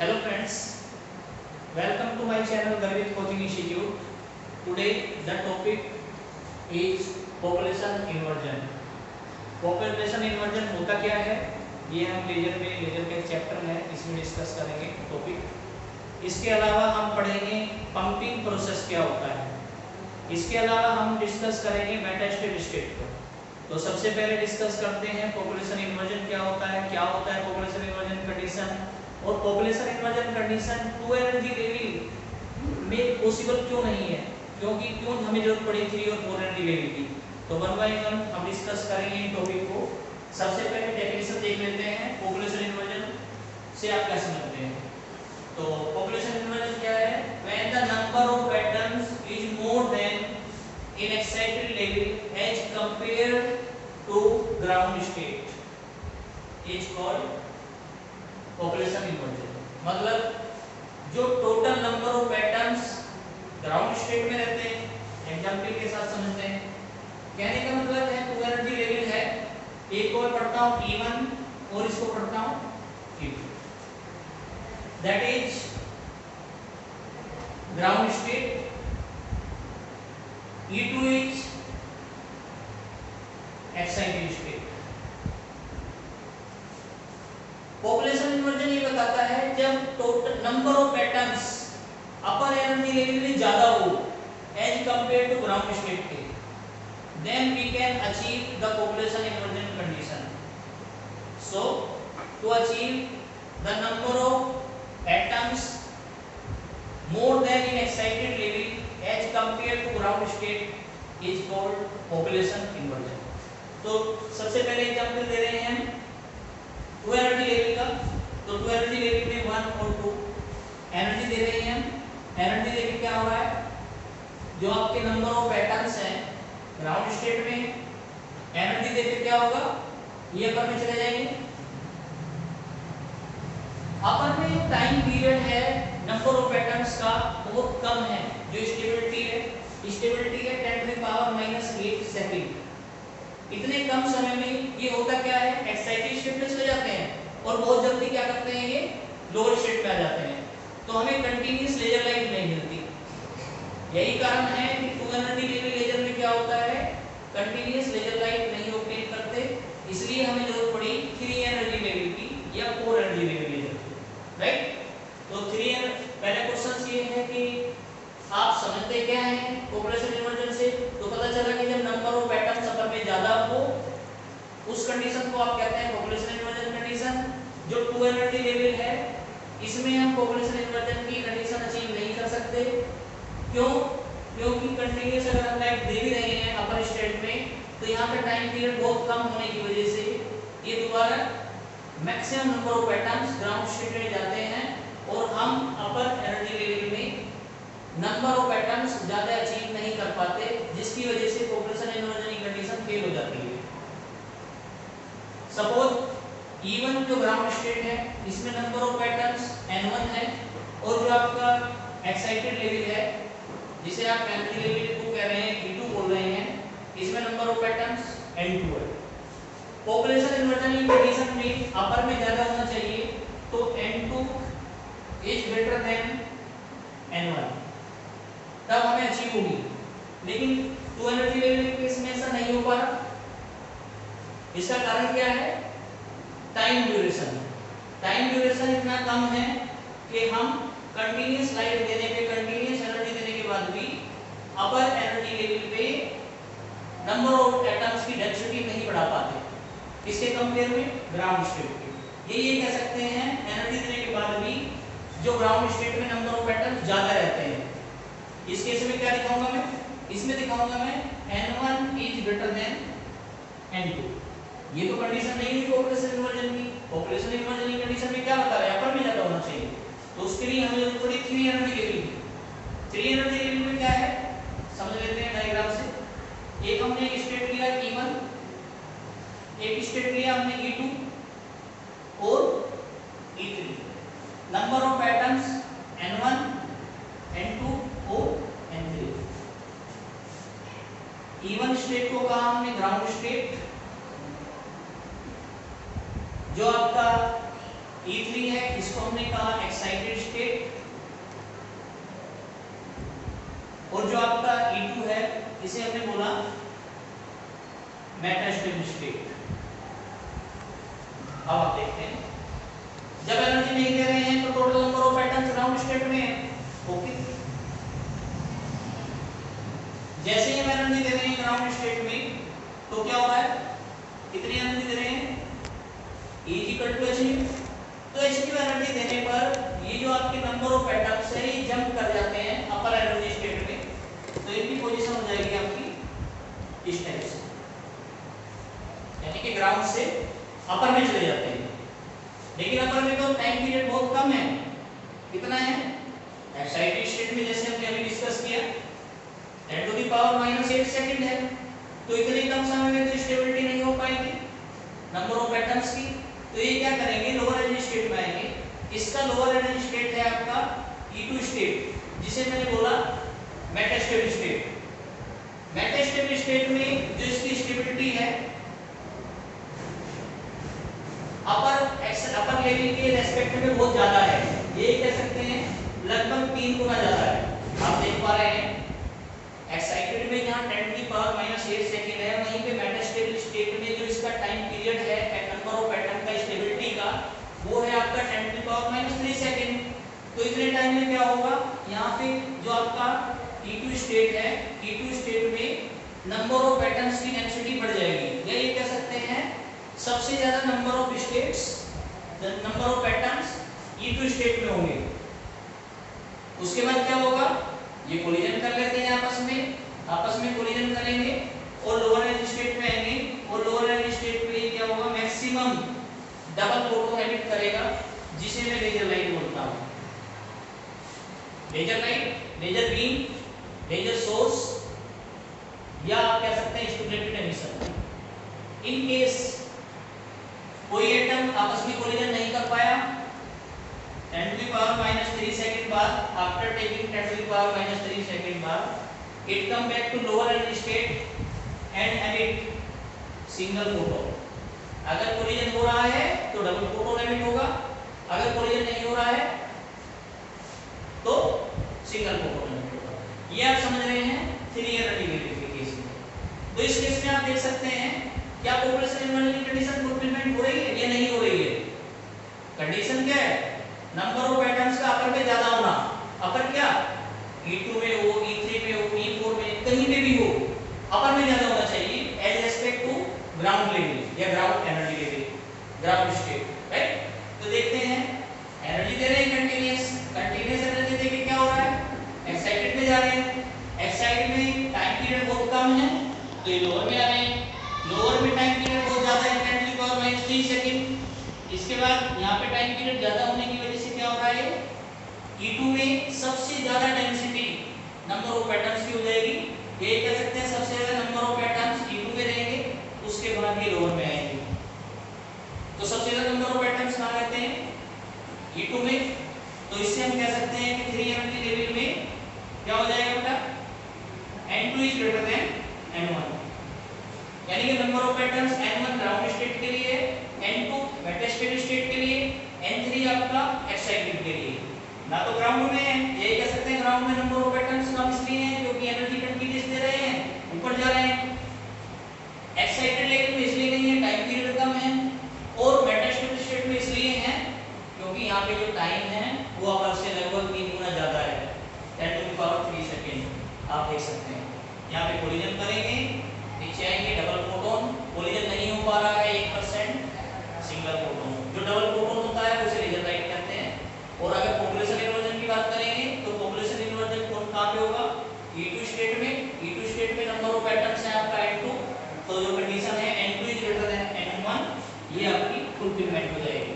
Hello friends, welcome to my channel Garvit Coaching Institute. Today the topic is population inversion. Population inversion होता क्या है, ये हम laser के चैप्टर में इसमें डिस्कस करेंगे टॉपिक। इसके अलावा हम पढ़ेंगे पंपिंग प्रोसेस क्या होता है। इसके अलावा हम डिस्कस करेंगे मेटास्टेट स्टेट को। तो सबसे पहले डिस्कस करते हैं पॉपुलेशन इन्वर्जन क्या होता है पॉपुलेशन इन्वर्जन कंडीशन, और population inversion condition two energy level में पॉसिबल क्यों नहीं है, क्यों हमें जरूरत पड़ी 3 और 4 एनर्जी लेवल की। तो वन बाय वन हम डिस्कस करेंगे इन टॉपिक को। सबसे पहले डेफिनेशन देख लेते हैं पॉपुलेशन इन्वर्जन से आप क्या समझते हैं। तो पॉपुलेशन इन्वर्जन क्या है, when the number of patterns is more than in excited level as compared to ground state is called population inversion. मतलब जो total number of patterns ground state में रहते हैं, एग्जांपल के साथ समझते हैं। कहने का मतलब है 2 एनर्जी लेवल है, एक को पढ़ता हूं E1 और इसको पढ़ता हूं E2, that is ground state. E2 is excited state. Population inversion ये बताता है जब total number of patterns upper energy level में ज्यादा हो as compare to ground state के, then we can achieve the population inversion condition. So to achieve the number of patterns more than in excited level as compare to ground state is called population inversion. तो सबसे पहले example दे रहे हैं 2 energy level का। तो 2 energy level में 1 और 2 energy दे रहे हैं। एनर्जी देके क्या हो रहा है, जो आपके नंबर ऑफ पैटर्न्स हैं ग्राउंड स्टेट में, एनर्जी देके क्या होगा, ये अपर में चले जाएंगे। अपर में जो टाइम पीरियड है नंबर ऑफ पैटर्न्स का बहुत कम है, जो स्टेबिलिटी है 10⁻⁸ सेकंड। इतने कम समय में ये होता क्या है, एक्साइटेड स्टेट में चले जाते हैं और बहुत जल्दी क्या करते हैं, ये लोअर स्टेट में आ जाते हैं। तो हमें कंटीन्यूअस लेजर लाइट नहीं मिलती। यही कारण है कि 2 एनर्जी लेवल लेजर में क्या होता है, कंटीन्यूअस लेजर लाइट नहीं ऑब्टेन करते, इसलिए हमें जरूरत पड़ी 3 एनर्जी लेवल की या 4 एनर्जी लेवल लेजर की, राइट। तो 3 पहले क्वेश्चन ये है कि आप समझते क्या हैं पॉपुलेशन इन्वर्जन से। तो पता चला कि जब नंबर ऑफ पैटर्न्स अपर में ज्यादा हो उस कंडीशन को आप कहते हैं पॉपुलेशन इन्वर्जन कंडीशन। जो 2 एनर्जी लेवल है इसमें हम पॉपुलेशन इन्वर्जन की कंडीशन अचीव नहीं कर सकते। क्योंकि कंटीन्यूअस अगर हम लाइट दे भी रहे हैं अपर स्टेट में, तो यहाँ पे टाइम पीरियड बहुत कम होने की वजह से ये दोबारा maximum number of patterns ground state में जाते हैं और हम अपर एनर्जी लेवल में नंबर ऑफ पैटर्न्स ज्यादा अचीव नहीं कर पाते, जिसकी वजह से पॉपुलेशन इन्वर्जन की कंडीशन फेल हो जाती है। सपोज E1 जो ग्राउंड स्टेट है इसमें नंबर ऑफ पैटर्न्स N1 है, और जो आपका एक्साइटेड लेवल है जिसे आप एनर्जी लेवल 2 कह रहे हैं, E2 बोल रहे हैं, इसमें नंबर ऑफ पैटर्न्स N2 है। पॉपुलेशन इन्वर्जन की कंडीशन में अपर में ज्यादा होना चाहिए, तो N2 is greater than N1, तब हमें अचीव होगी। लेकिन 2 एनर्जी लेवल के केस में ऐसा नहीं हो पा रहा। इसका कारण क्या है, टाइम ड्यूरेशन इतना कम है कि हम कंटीन्यूअस लाइट देने पे, कंटीन्यूअस एनर्जी देने के बाद भी अपर एनर्जी लेवल पे नंबर ऑफ एटम्स की डेंसिटी नहीं बढ़ा पाते इसके कंपेयर में ग्राउंड स्टेट के। ये कह सकते हैं एनर्जी देने के बाद भी जो ग्राउंड स्टेट में नंबर ऑफ एटम्स ज्यादा रहते हैं। इस केस में क्या दिखाऊंगा मैं, इसमें दिखाऊंगा मैं N1 is greater than N2। ये तो कंडीशन नहीं है पॉपुलेशन इन्वर्जन की। पॉपुलेशन इन्वर्जन की कंडीशन में क्या बता रहा है, अपर में ज्यादा होना चाहिए, तो उसके लिए हमें जरूरत पड़ी 3 एनर्जी लेवल की। 3 एनर्जी लेवल में क्या है समझ लेते हैं डायग्राम से। एक हमने एक स्टेट लिया E1, एक स्टेट लिया हमने E2 और E3। Number of patterns N1, N2 और N3। E1 स्टेट को कहा हमने ग्राउंड स्टेट, जो आपका E3 है जिसको हमने कहा एक्साइटेड स्टेट, और जो आपका E2 है इसे हमने बोला मेटास्टेबल स्टेट। अब आप देखते हैं जब एनर्जी नहीं दे रहे हैं तो total number of atoms ground state में है। ओके, जैसे ही हम एनर्जी दे रहे हैं ग्राउंड स्टेट में तो क्या हो रहा है, कितनी एनर्जी दे रहे हैं, E इक्वल टू hν। तो hν एनर्जी देने पर ये जो आपके नंबर ऑफ एटम्स है ये जंप कर जाते हैं अपर एनर्जी स्टेट में, तो इनकी पोजीशन हो जाएगी आपकी इस टाइप से, यानी कि ग्राउंड से अपर में चले जाते हैं। लेकिन अपर में तो टाइम पीरियड बहुत कम है, कितना है, एक्साइटेड स्टेट में जैसे हमने अभी डिस्कस किया 10⁻⁻8 सेकंड है, तो इतने कम समय में तो स्टेबिलिटी नहीं हो पाएगी नंबर ऑफ एटम्स की। तो ये क्या करेंगे, लोअर एनर्जी स्टेट में आएंगे। इसका लोअर एनर्जी स्टेट है आपका E2 स्टेट, जिसे मैंने बोला मेटास्टेबल स्टेट। मेटास्टेबल स्टेट में जो इसकी स्टेबिलिटी है अपर लेवल के रेस्पेक्ट में बहुत ज्यादा है, ये कह सकते हैं लगभग 3 गुना ज्यादा है। आप देख पा रहे हैं एक्साइटेड में यहाँ 10⁻⁻8 सेकंड है, वहीं पे मेटास्टेबल स्टेट में जो इसका टाइम पीरियड है नंबर ऑफ एटम का स्टेबिलिटी का वो है आपका 10⁻³ सेकंड। तो इतने टाइम में क्या होगा, यहाँ पे जो आपका E2 स्टेट है, E2 स्टेट में नंबर ऑफ एटम्स की डेंसिटी बढ़ जाएगी, या ये कह सकते हैं सबसे ज्यादा number of states number of atoms E2 state में होंगे। उसके बाद क्या होगा, ये कोलिजन कर लेते हैं आपस में कोलिजन करेंगे और लोअर एनर्जी स्टेट में आएंगे, और लोअर एनर्जी स्टेट पे क्या होगा, मैक्सिमम डबल फोटोन एमिट करेगा, जिसे मैं लेजर लाइट बोलता हूं। Laser light, laser beam, laser source, या आप कह सकते हैं स्टूडेंटेड एमिशन। इन केस कोई एटम आपस में कोलिजन नहीं कर पाया 10⁻³ सेकंड बाद, आफ्टर टेकिंग 10⁻³ सेकंड बाद it come back to lower energy state and emit single photon। अगर कोलिजन हो रहा है तो डबल फोटोन एमिट होगा, अगर कोलिजन नहीं हो रहा है तो सिंगल फोटोन एमिट होगा। ये आप समझ रहे हैं 3 एनर्जी लेवल के केस में। तो इस केस में आप देख सकते हैं क्या पॉपुलेशन इनर्जी कंडीशन फुलफिलमेंट हो रही है या नहीं हो रही है। कंडीशन क्या है, नंबर ऑफ एटम्स का अपर में ज्यादा होना, अपर क्या E2 में हो, E3 में हो, E4 में, कहीं पे भी हो, अपर में ज्यादा होना चाहिए as respect to ground level या ground energy level, ground state, right. तो देखते हैं एनर्जी दे रहे हैं कंटीन्यूअस एनर्जी देके क्या हो रहा है, एक्साइटेड में जा रहे हैं, एक्साइटेड में टाइम पीरियड बहुत कम है तो ये लोअर में आ रहे हैं, लोअर में टाइम पीरियड बहुत ज्यादा है 10⁻³ सेकंड। इसके बाद यहाँ पे टाइम पीरियड ज्यादा होने की वजह से क्या हो रहा है, E2 में सबसे ज्यादा डेंसिटी नंबर ऑफ एटम्स की हो जाएगी, ये कह सकते हैं सबसे ज्यादा नंबर ऑफ एटम्स E2 में रहेंगे, उसके बाद ये लोअर में आएंगे। तो सबसे ज्यादा नंबर ऑफ एटम्स कहां रहते हैं, E2 में। तो इससे हम कह सकते हैं कि 3 एनर्जी लेवल में क्या हो जाएगा बेटा, N2 is greater than N1, यानी कि number of atoms N1 ground state के लिए, N2 मेटास्टेबल स्टेट के लिए, N3 आपका एक्साइटेड के लिए। ना तो ग्राउंड में है, ये कह सकते हैं ग्राउंड में नंबर ऑफ एटम्स कम इसलिए है क्योंकि एनर्जी कंटीन्यूअस दे रहे हैं, ऊपर जा रहे हैं। एक्साइटेड लेवल में इसलिए नहीं है, टाइम पीरियड कम है, और मेटास्टेबल स्टेट में इसलिए है क्योंकि यहाँ पे जो टाइम है वो अपर से लगभग 3 गुना ज्यादा है 10⁻³ सेकंड। आप देख सकते हैं यहाँ पे कोलिजन करेंगे, नीचे आएंगे डबल फोटोन, कोलिजन नहीं हो पा रहा है 1%, सिंगल फोटोन। जो डबल फोटोन होता है उसे लेजर लाइट कहते हैं। और अगर पॉपुलेशन इन्वर्जन की बात करेंगे तो पॉपुलेशन इन्वर्जन कहां पे होगा, E2 स्टेट में। E2 स्टेट में नंबर ऑफ एटम्स है आपका N2, तो जो कंडीशन है N2 is greater than N1, ये आपकी फुलफिलमेंट हो जाएगी।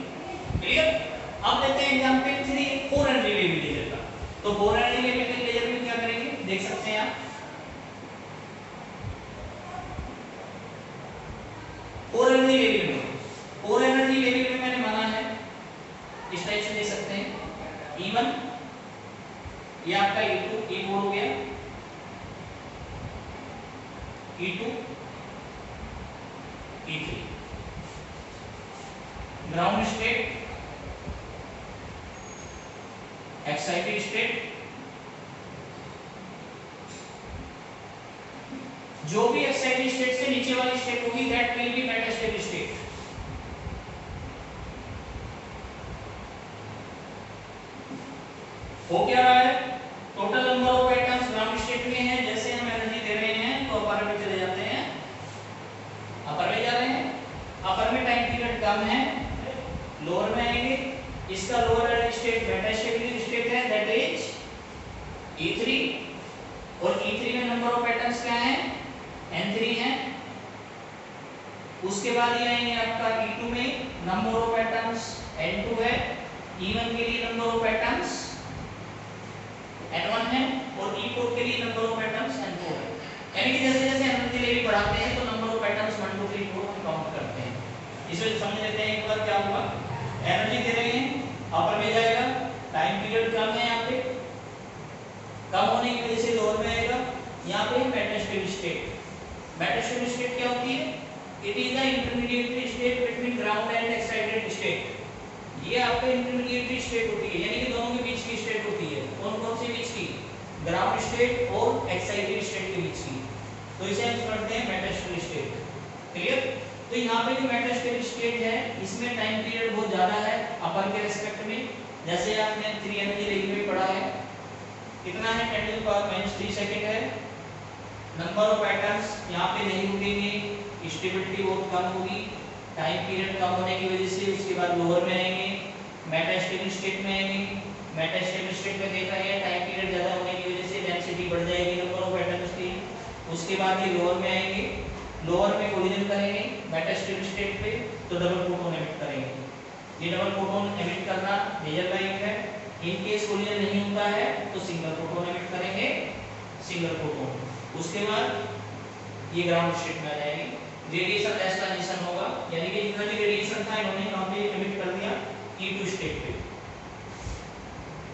क्लियर। अब देखते हैं एग्जांपल 3 4 एनर्जी लेवल लेजर का। तो 4 एनर्जी लेवल के लेजर में क्या करेंगे, देख सकते हैं आप 4 एनर्जी लेवल में, 4 एनर्जी लेवल में मैंने माना है इस टाइप से दे सकते हैं E1, ये आपका E2 E4 हो गया, E2 E3 ground state excited state, जो भी एक्साइटेड स्टेट से नीचे वाली स्टेट होगी that will be metastable state. हो क्या रहा है, total number of atoms ground state में है, जैसे हम एनर्जी दे रहे हैं तो अपर में चले जाते हैं, अपर में जा रहे हैं, अपर में टाइम पीरियड कम है, लोअर में आएंगे, इसका लोअर स्टेट मेटास्टेबल स्टेट है दैट इज E3, और E3 में नंबर ऑफ एटम्स क्या है, N3 है। उसके बाद ये आएंगे आपका E2 में नंबर ऑफ एटम्स N2 है, E1 के लिए नंबर ऑफ एटम्स N1 है, और E4 के लिए नंबर ऑफ एटम्स N4 है। यानी कि जैसे जैसे एनर्जी लेवल बढ़ाते हैं तो नंबर ऑफ एटम्स 1 2 3 4 हम काउंट करते हैं। इसे समझ लेते हैं एक बार क्या होगा, एनर्जी दे रहे हैं, अपर में जाएगा, टाइम पीरियड कम है, यहाँ पे कम होने की वजह से लोअर में आएगा, यहाँ पे मेटास्टेबल स्टेट। मेटास्टेबल स्टेट क्या होती है, it is the intermediate state between ground and excited state. ये आपका इंटरमीडिएट स्टेट होती है, यानी कि दोनों के बीच की स्टेट होती है। कौन कौन से बीच की, ग्राउंड स्टेट और एक्साइटेड स्टेट के बीच की, तो इसे हम समझते हैं मेटास्टेबल स्टेट। क्लियर। तो यहाँ पे जो मेटास्टेबल स्टेट है इसमें टाइम पीरियड बहुत ज्यादा है अपर के रेस्पेक्ट में, जैसे आपने 3 एनर्जी लेवल में पढ़ा है, कितना है 10⁻³ सेकंड है। नंबर ऑफ एटम्स यहाँ पे नहीं रुकेंगे, स्टेबिलिटी बहुत कम होगी, टाइम पीरियड कम होने की वजह से उसके बाद लोअर में आएंगे, मेटास्टेबल स्टेट में आएंगे। मेटास्टेबल स्टेट में देख रहे हैं टाइम पीरियड ज्यादा होने की वजह से डेंसिटी बढ़ जाएगी नंबर ऑफ एटम्स की। उसके बाद ये लोअर में आएंगे, लोअर में कोलिजन करेंगे मेटास्टेबल स्टेट पे तो डबल प्रोटॉन एमिट करेंगे। ये डबल प्रोटॉन एमिट करना मेजर लाइन है। इन केस कोलिजन नहीं होता है तो सिंगल प्रोटॉन एमिट करेंगे, सिंगल प्रोटॉन। उसके बाद ये ग्राउंड स्टेट में आ जाएगी, रेडिएशन लेस ट्रांजिशन होगा, यानी कि जितना भी रेडिएशन था इन्होंने यहाँ पे एमिट कर दिया E2 स्टेट पे।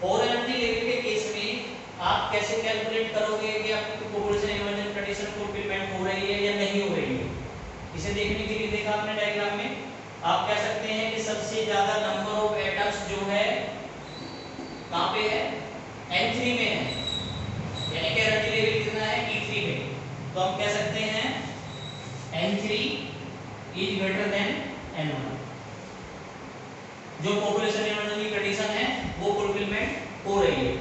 और एनर्जी लेवल के केस में आप कैसे कैलकुलेट करोगे कि आपकी पॉपुलेशन इमर्जेंट कंडीशन फुलफिलमेंट हो रही है या नहीं हो रही है। इसे देखने के लिए देखा आपने डायग्राम में, आप कह सकते हैं कि सबसे ज्यादा नंबर ऑफ एटम्स जो है कहां पे है, N3 में है, यानी कि एनर्जी लेवल कितना है E3 में। तो हम कह सकते हैं N3 is greater than N1, जो पॉपुलेशन इमर्जेंसी कंडीशन है वो फुलफिलमेंट हो रही है।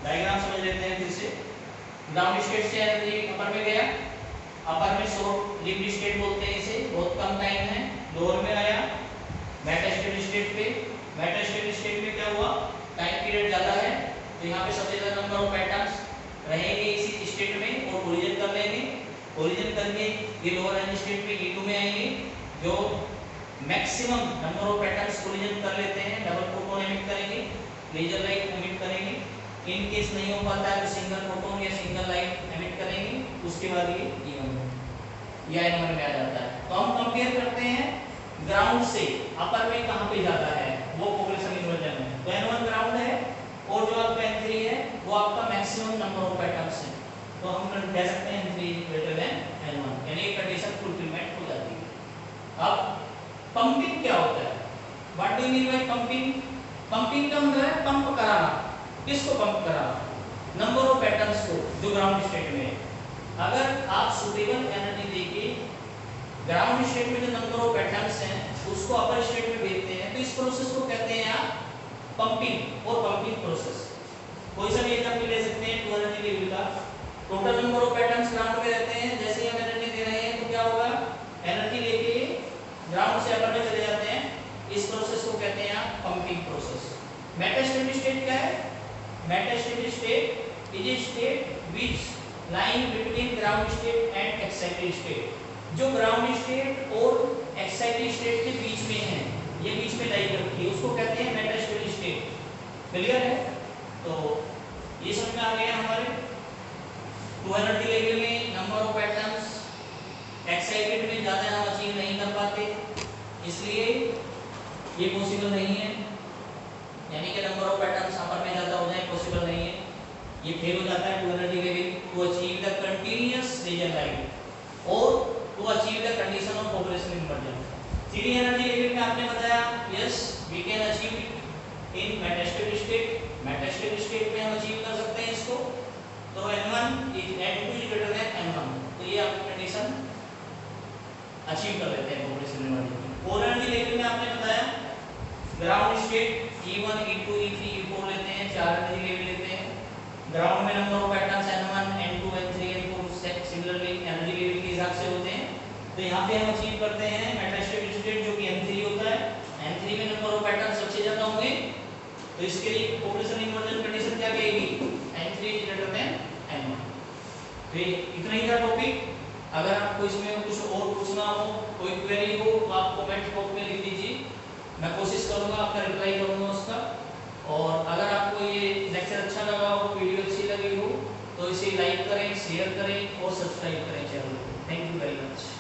डायग्राम समझ लेते हैं फिर से। ग्राउंड स्टेट से एनर्जी अपर में गया, अपर में शॉर्ट लिव्ड स्टेट बोलते हैं इसे, बहुत कम टाइम है। लोअर में आया मेटास्टेबल स्टेट पे, मेटास्टेबल स्टेट में क्या हुआ, टाइम पीरियड ज्यादा है तो यहाँ पे सबसे ज्यादा नंबर ऑफ एटम्स रहेंगे इसी स्टेट में और कोलिजन कर लेंगे। कोलिजन करके ये लोअर एनर्जी स्टेट पे E2 में आएंगे, जो maximum number of atoms collision कर लेते हैं, डबल प्रोटॉन एमिट करेंगे, लेजर लाइट एमिट करेंगे। इन केस नहीं हो पाता है तो सिंगल प्रोटॉन या सिंगल लाइट एमिट करेंगे। उसके बाद ये E1 या N1 में आ जाता है। तो हम कंपेयर करते हैं ग्राउंड से अपर में कहां पे ज्यादा है, वो पॉपुलेशन इन्वर्जन है। तो N1 ग्राउंड है और जो आपका N3 है वो आपका मैक्सिमम नंबर ऑफ एटम्स है, तो हम कह सकते हैं N3 ग्रेटर देन N1, यानी कंडीशन फुलफिलमेंट हो जाती है। अब पंपिंग क्या होता है, what do you mean by pumping. Pumping का मतलब है पंप कराना। किसको पंप कराना, नंबर ऑफ एटम्स को जो ग्राउंड स्टेट में है। अगर आप सुटेबल एनर्जी देके ग्राउंड स्टेट में जो नंबर ऑफ एटम्स हैं उसको अपर स्टेट में भेजते हैं तो इस प्रोसेस को कहते हैं आप पंपिंग और पंपिंग प्रोसेस। कोई सा भी एग्जांपल ले सकते हैं 2 एनर्जी लेवल का, total number of atoms ground में रहते हैं, जैसे ही हम एनर्जी दे रहे हैं तो क्या होगा, एनर्जी लेके ग्राउंड से अपर में चले जाते हैं, इस प्रोसेस को कहते हैं आप पंपिंग प्रोसेस। मेटास्टेबल स्टेट क्या है, metastable state is a state which line between ground state and excited state. जो ग्राउंड स्टेट और एक्साइटेड स्टेट के बीच में है, ये बीच में लाई करती है, उसको कहते हैं मेटास्टेबल स्टेट। क्लियर है। तो ये समझ में आ गया हमारे 2 एनर्जी लेवल में नंबर ऑफ एटम्स एक्साइटेड में ज्यादा हम अचीव नहीं कर पाते, इसलिए ये पॉसिबल नहीं है, यानी कि नंबर ऑफ एटम्स अपर में ज्यादा हो जाए पॉसिबल नहीं है। ये फेल हो जाता है 2 energy level to achieve the continuous laser light और to achieve the condition of population emergence. 3 energy level में आपने बताया yes we can achieve it in metastable state, metastable state में हम अचीव कर सकते हैं इसको। तो N1 is N2 is greater than N1, तो ये आप कंडीशन अचीव कर लेते हैं population inversion. Core energy level में आपने बताया ground state E1 E2 E3 E4 लेते हैं, 4 एनर्जी लेवल लेते हैं। ग्राउंड में number of atoms N1 N2 N3 N4 similarly energy level के हिसाब से होते हैं। तो यहाँ पे हम अचीव करते हैं मेटास्टेबल स्टेट जो कि N3 होता है। N3 में नंबर ऑफ एटम्स सबसे ज्यादा होंगे, तो इसके लिए पॉपुलेशन इन्वर्जन कंडीशन क्या कहेगी, N3 is greater than N1। तो इतना ही था टॉपिक। अगर आपको इसमें कुछ और पूछना हो, कोई क्वेरी हो, तो आप कमेंट बॉक्स में लिख दीजिए, मैं कोशिश करूंगा आपका रिप्लाई करूंगा उसका। और अगर आपको ये लेक्चर अच्छा लगा हो, वीडियो अच्छी लगी हो, तो इसे लाइक करें, शेयर करें और सब्सक्राइब करें चैनल को। Thank you very much.